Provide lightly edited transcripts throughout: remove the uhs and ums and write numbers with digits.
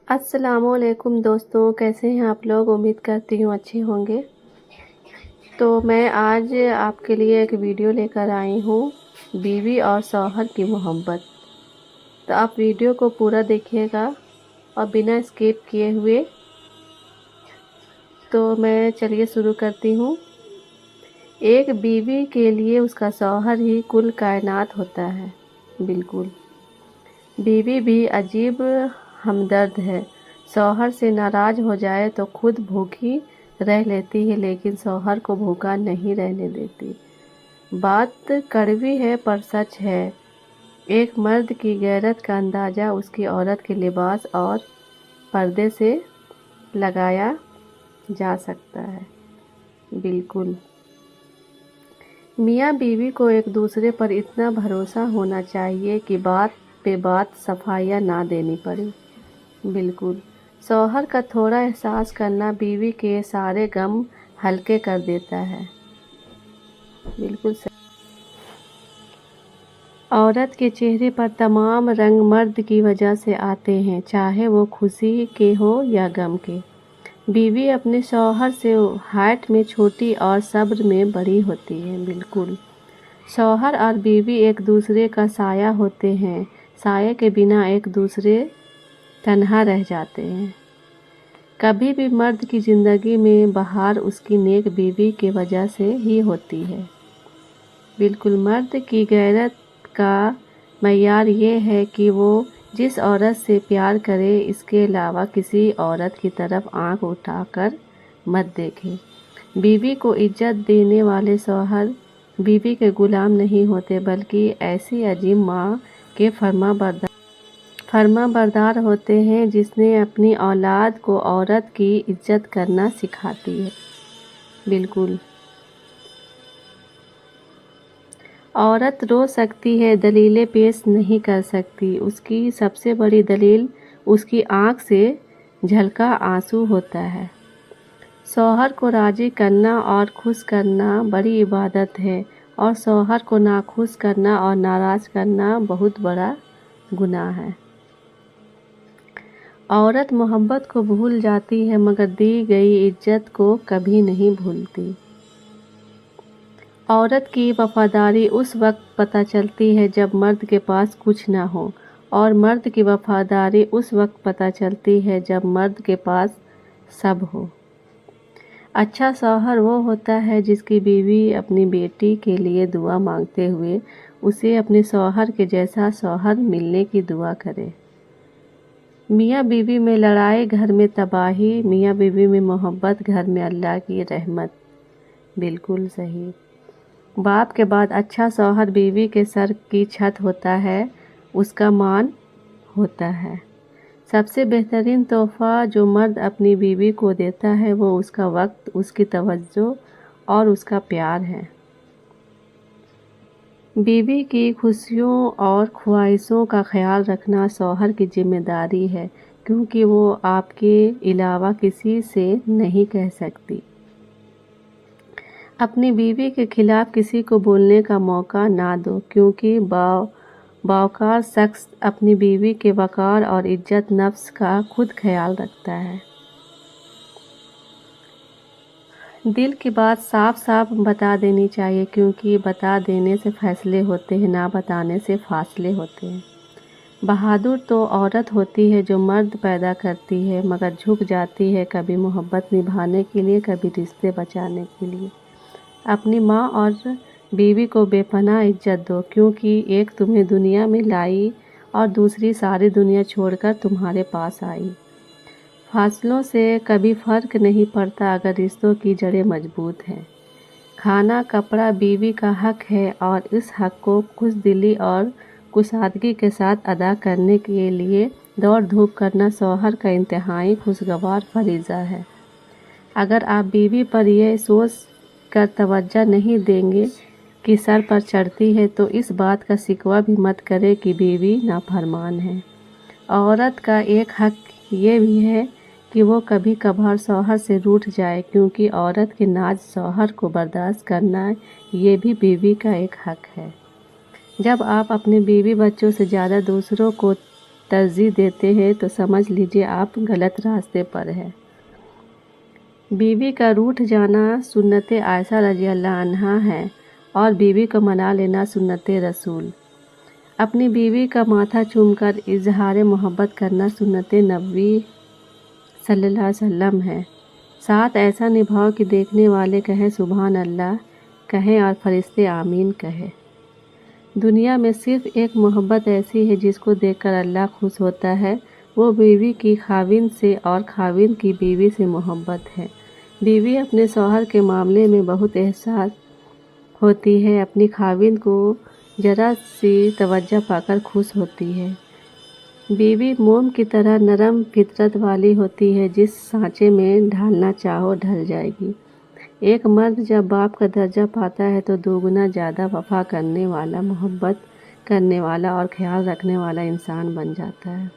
अस्सलाम वालेकुम दोस्तों, कैसे हैं आप लोग। उम्मीद करती हूँ अच्छे होंगे। तो मैं आज आपके लिए एक वीडियो लेकर आई हूँ, बीवी और शौहर की मोहब्बत। तो आप वीडियो को पूरा देखिएगा और बिना स्किप किए हुए। तो मैं चलिए शुरू करती हूँ। एक बीवी के लिए उसका शौहर ही कुल कायनात होता है। बिल्कुल, बीवी भी अजीब हमदर्द है। शौहर से नाराज़ हो जाए तो खुद भूखी रह लेती है, लेकिन शौहर को भूखा नहीं रहने देती। बात कड़वी है पर सच है। एक मर्द की गैरत का अंदाज़ा उसकी औरत के लिबास और पर्दे से लगाया जा सकता है। बिल्कुल, मियाँ बीवी को एक दूसरे पर इतना भरोसा होना चाहिए कि बात पे बात सफाइयाँ ना देनी पड़े। बिल्कुल, शौहर का थोड़ा एहसास करना बीवी के सारे गम हल्के कर देता है। बिल्कुल सही। औरत के चेहरे पर तमाम रंग मर्द की वजह से आते हैं, चाहे वो खुशी के हो या गम के। बीवी अपने शौहर से हाइट में छोटी और सब्र में बड़ी होती है। बिल्कुल, शौहर और बीवी एक दूसरे का साया होते हैं। साये के बिना एक दूसरे तन्हा रह जाते हैं। कभी भी मर्द की ज़िंदगी में बहार उसकी नेक बीवी की वजह से ही होती है। बिल्कुल, मर्द की गैरत का मयार ये है कि वो जिस औरत से प्यार करे, इसके अलावा किसी औरत की तरफ आंख उठाकर मत देखे। बीवी को इज्जत देने वाले शौहर बीवी के गुलाम नहीं होते, बल्कि ऐसी अजीम माँ के फर्माबरदार होते हैं जिसने अपनी औलाद को औरत की इज्जत करना सिखाती है। बिल्कुल, औरत रो सकती है, दलीलें पेश नहीं कर सकती। उसकी सबसे बड़ी दलील उसकी आँख से झलका आंसू होता है। शौहर को राज़ी करना और खुश करना बड़ी इबादत है, और शौहर को नाखुश करना और नाराज़ करना बहुत बड़ा गुनाह है। औरत मोहब्बत को भूल जाती है, मगर दी गई इज्जत को कभी नहीं भूलती। औरत की वफादारी उस वक्त पता चलती है जब मर्द के पास कुछ ना हो, और मर्द की वफादारी उस वक्त पता चलती है जब मर्द के पास सब हो। अच्छा शौहर वो होता है जिसकी बीवी अपनी बेटी के लिए दुआ मांगते हुए उसे अपने शौहर के जैसा शौहर मिलने की दुआ करे। मियाँ बीवी में लड़ाई घर में तबाही, मियाँ बीवी में मोहब्बत घर में अल्लाह की रहमत। बिल्कुल सही। बाप के बाद अच्छा शौहर बीवी के सर की छत होता है, उसका मान होता है। सबसे बेहतरीन तोहफ़ा जो मर्द अपनी बीवी को देता है वो उसका वक्त, उसकी तवज्जो और उसका प्यार है। बीवी की खुशियों और ख्वाहिशों का ख्याल रखना शौहर की जिम्मेदारी है, क्योंकि वो आपके अलावा किसी से नहीं कह सकती। अपनी बीवी के खिलाफ किसी को बोलने का मौका ना दो, क्योंकि बावकार शख्स अपनी बीवी के वक़ार और इज्जत नफ्स का खुद ख्याल रखता है। दिल की बात साफ साफ बता देनी चाहिए, क्योंकि बता देने से फैसले होते हैं, ना बताने से फासले होते हैं। बहादुर तो औरत होती है जो मर्द पैदा करती है, मगर झुक जाती है कभी मोहब्बत निभाने के लिए, कभी रिश्ते बचाने के लिए। अपनी माँ और बीवी को बेपनाह इज्जत दो, क्योंकि एक तुम्हें दुनिया में लाई और दूसरी सारी दुनिया छोड़कर तुम्हारे पास आई। फासलों से कभी फ़र्क नहीं पड़ता अगर रिश्तों की जड़ें मजबूत हैं। खाना कपड़ा बीवी का हक है, और इस हक को खुशदिली और कुशादगी के साथ अदा करने के लिए दौड़ धूप करना शौहर का इंतहाई खुशगवार फरीज़ा है। अगर आप बीवी पर यह सोच कर तवज्जो नहीं देंगे कि सर पर चढ़ती है, तो इस बात का शिकवा भी मत करें कि बीवी नाफरमान है। औरत का एक हक ये भी है कि वो कभी कभार शौहर से रूठ जाए, क्योंकि औरत के नाज शौहर को बर्दाश्त करना ये भी बीवी का एक हक है। जब आप अपने बीवी बच्चों से ज़्यादा दूसरों को ترجیح دیتے ہیں تو سمجھ لیجیے آپ غلط راستے پر ہیں۔ بیوی کا روٹھ جانا سنت عائشہ رضی اللہ عنہا ہے اور بیوی کو منا لینا سنت رسول۔ اپنی بیوی کا ماتھا چوم کر اظہار محبت کرنا سنت نبوی صلی اللہ علیہ وسلم ہے۔ ساتھ ایسا نبھاؤ کہ دیکھنے والے کہیں سبحان اللہ کہیں اور فرشتے آمین کہیں۔ دنیا میں صرف ایک محبت ایسی ہے جس کو دیکھ کر اللہ خوش ہوتا ہے، وہ بیوی کی خاوند سے اور خاوند کی بیوی سے محبت ہے۔ بیوی اپنے شوہر کے معاملے میں بہت حساس ہوتی ہے، اپنی خاوند کو ذرا سی توجہ پا کر خوش ہوتی ہے۔ بیوی موم کی طرح نرم فطرت والی ہوتی ہے، جس سانچے میں ڈھالنا چاہو ڈھل جائے گی۔ ایک مرد جب باپ کا درجہ پاتا ہے تو دوگنا زیادہ وفا کرنے والا، محبت کرنے والا اور خیال رکھنے والا انسان بن جاتا ہے۔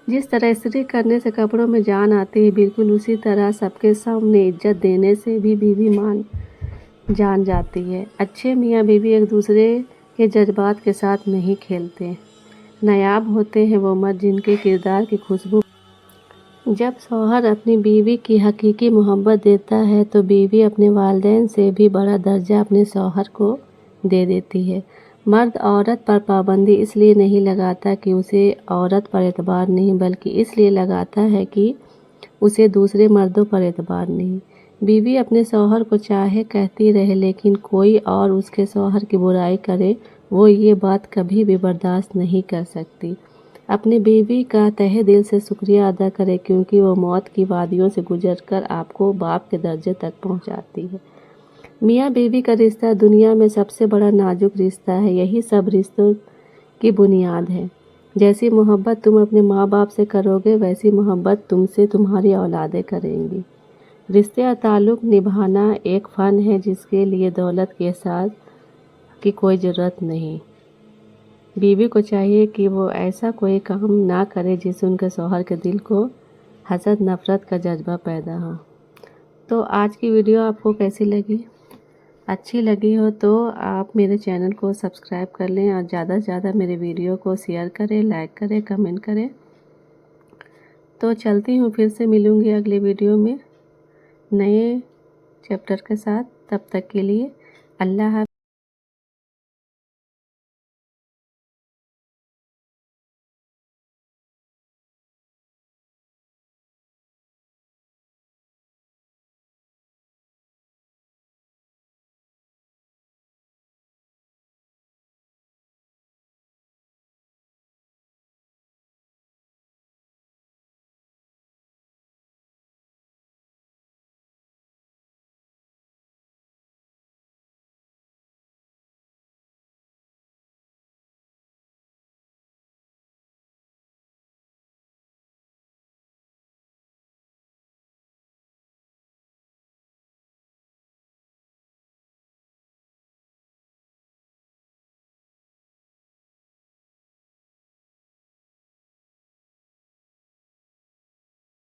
جس طرح استری کرنے سے کپڑوں میں جان آتی ہے، بالکل اسی طرح سب کے سامنے عزت دینے سے بھی بیوی مان جان جاتی ہے۔ اچھے میاں بیوی ایک دوسرے کے جذبات کے ساتھ نہیں کھیلتے۔ نایاب ہوتے ہیں وہ مرد جن کے کردار کی خوشبو۔ جب شوہر اپنی بیوی کی حقیقی محبت دیتا ہے تو بیوی اپنے والدین سے بھی بڑا درجہ اپنے شوہر کو دے دیتی ہے۔ مرد عورت پر پابندی اس لیے نہیں لگاتا کہ اسے عورت پر اعتبار نہیں، بلکہ اس لیے لگاتا ہے کہ اسے دوسرے مردوں پر اعتبار نہیں۔ بیوی اپنے شوہر کو چاہے کہتی رہے لیکن کوئی اور اس کے شوہر کی برائی کرے، وہ یہ بات کبھی بھی برداشت نہیں کر سکتی۔ اپنی بیوی کا تہہ دل سے شکریہ ادا کرے کیونکہ وہ موت کی وادیوں سے گزر کر آپ کو باپ کے درجے تک پہنچاتی ہے۔ میاں بیوی کا رشتہ دنیا میں سب سے بڑا نازک رشتہ ہے، یہی سب رشتوں کی بنیاد ہے۔ جیسی محبت تم اپنے ماں باپ سے کرو گے ویسی محبت تم سے تمہاری اولادیں کریں گی۔ رشتے اور تعلق نبھانا ایک فن ہے جس کے لیے دولت کے احساس کی کوئی ضرورت نہیں۔ بیوی کو چاہیے کہ وہ ایسا کوئی کام نہ کرے جس سے ان کے شوہر کے دل کو حسد نفرت کا جذبہ پیدا ہو۔ تو آج کی ویڈیو آپ کو کیسی لگی؟ اچھی لگی ہو تو آپ میرے چینل کو سبسکرائب کر لیں اور زیادہ سے زیادہ میرے ویڈیو کو شیئر کریں، لائک کریں، کمنٹ کریں۔ تو چلتی ہوں، پھر سے ملوں گی اگلی ویڈیو میں نئے چیپٹر کے ساتھ۔ تب تک کے لیے اللہ حافظ۔